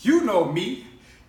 You know me,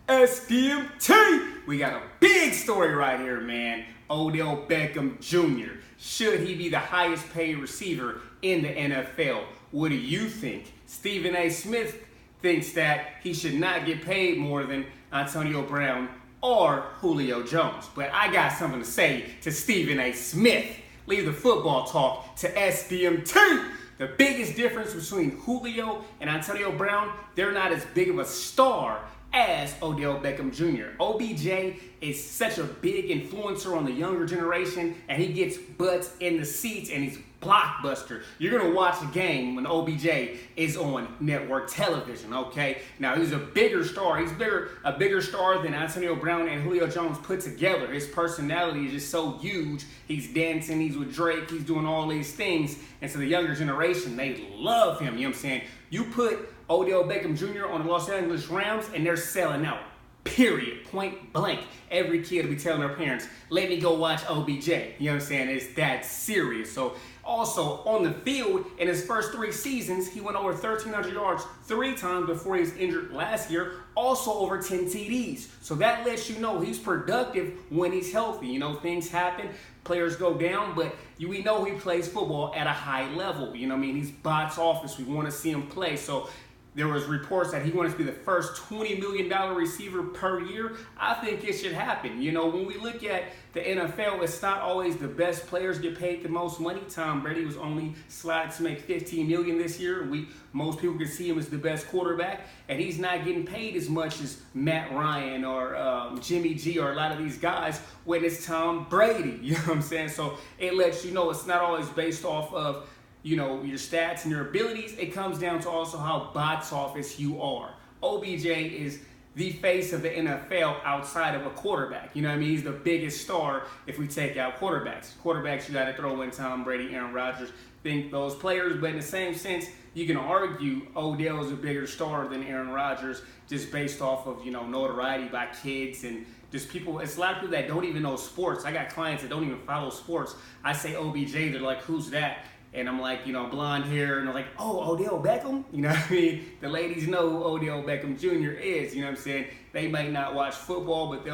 SDMT. We got a big story right here, man. Odell Beckham Jr. Should he be the highest paid receiver in the NFL? What do you think? Stephen A. Smith thinks that he should not get paid more than Antonio Brown or Julio Jones. But I got something to say to Stephen A. Smith. Leave the football talk to SDMT. The biggest difference between Julio and Antonio Brown, they're not as big of a star as Odell Beckham Jr. OBJ is such a big influencer on the younger generation, and he gets butts in the seats, and he's blockbuster. You're gonna watch a game when OBJ is on network television, okay? Now he's a bigger star. He's a bigger star than Antonio Brown and Julio Jones put together. His personality is just so huge. He's dancing, he's with Drake, he's doing all these things. And so the younger generation, they love him, you know what I'm saying? You put Odell Beckham Jr. on the Los Angeles Rams and they're selling out. Period. Point blank. Every kid will be telling their parents, let me go watch OBJ. You know what I'm saying? It's that serious. So also on the field, in his first 3 seasons, he went over 1,300 yards 3 times before he was injured last year. Also over 10 TDs. So that lets you know he's productive when he's healthy. You know, things happen. Players go down, but we know he plays football at a high level. You know what I mean? He's box office. We want to see him play. So there was reports that he wanted to be the first $20 million receiver per year. I think it should happen. You know, when we look at the NFL, it's not always the best players get paid the most money. Tom Brady was only slated to make $15 million this year. Most people can see him as the best quarterback, and he's not getting paid as much as Matt Ryan or Jimmy G or a lot of these guys when it's Tom Brady. You know what I'm saying? So it lets you know it's not always based off of, you know, your stats and your abilities. It comes down to also how box office you are. OBJ is the face of the NFL outside of a quarterback. You know what I mean? He's the biggest star if we take out quarterbacks. Quarterbacks, you got to throw in Tom Brady, Aaron Rodgers, think those players. But in the same sense, you can argue Odell is a bigger star than Aaron Rodgers just based off of, you know, notoriety by kids and just people. It's a lot of people that don't even know sports. I got clients that don't even follow sports. I say OBJ, they're like, who's that? And I'm like, you know, blonde hair, and they're like, oh, Odell Beckham? You know what I mean? The ladies know who Odell Beckham Jr. is, you know what I'm saying? They might not watch football, but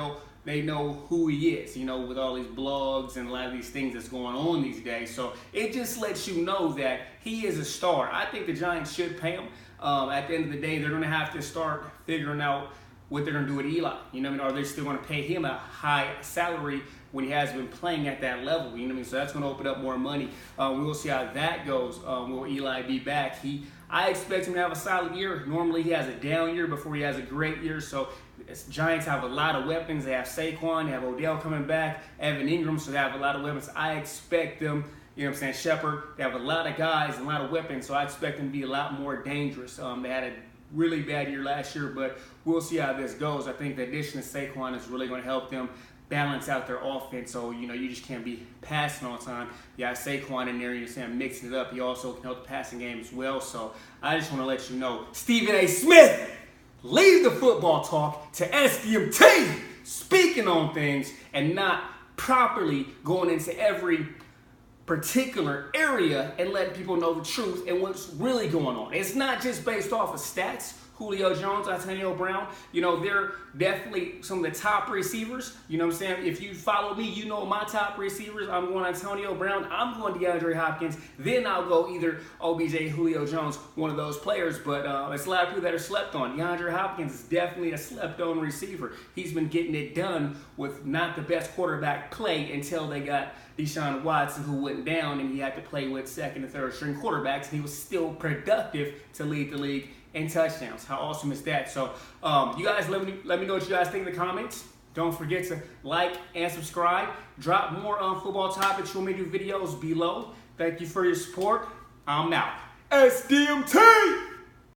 they know who he is, you know, with all these blogs and a lot of these things that's going on these days. So it just lets you know that he is a star. I think the Giants should pay him. At the end of the day, they're going to have to start figuring out what they're going to do with Eli. You know what I mean? Are they still going to pay him a high salary when he has been playing at that level? You know what I mean? So that's going to open up more money. We will see how that goes. Will Eli be back? I expect him to have a solid year. Normally he has a down year before he has a great year. So Giants have a lot of weapons. They have Saquon, they have Odell coming back, Evan Ingram, so they have a lot of weapons. I expect them, you know what I'm saying, Shepard, they have a lot of guys and a lot of weapons, so I expect them to be a lot more dangerous. They had a really bad year last year, but we'll see how this goes. I think the addition of Saquon is really going to help them balance out their offense. So, you know, you just can't be passing all the time. You got Saquon in there, you're saying mixing it up. He also can help the passing game as well. So I just want to let you know, Stephen A. Smith, leave the football talk to SDMT, speaking on things and not properly going into every particular area and letting people know the truth and what's really going on. It's not just based off of stats. Julio Jones, Antonio Brown, you know, they're definitely some of the top receivers. You know what I'm saying? If you follow me, you know my top receivers. I'm going Antonio Brown. I'm going DeAndre Hopkins. Then I'll go either OBJ, Julio Jones, one of those players. But it's a lot of people that are slept on. DeAndre Hopkins is definitely a slept-on receiver. He's been getting it done with not the best quarterback play until they got Deshaun Watson, who went down, and he had to play with second and third string quarterbacks, and he was still productive to lead the league in touchdowns. How awesome is that? So you guys let me know what you guys think in the comments. Don't forget to like and subscribe. Drop more on football topics. You want me to do videos below. Thank you for your support. I'm out. SDMT!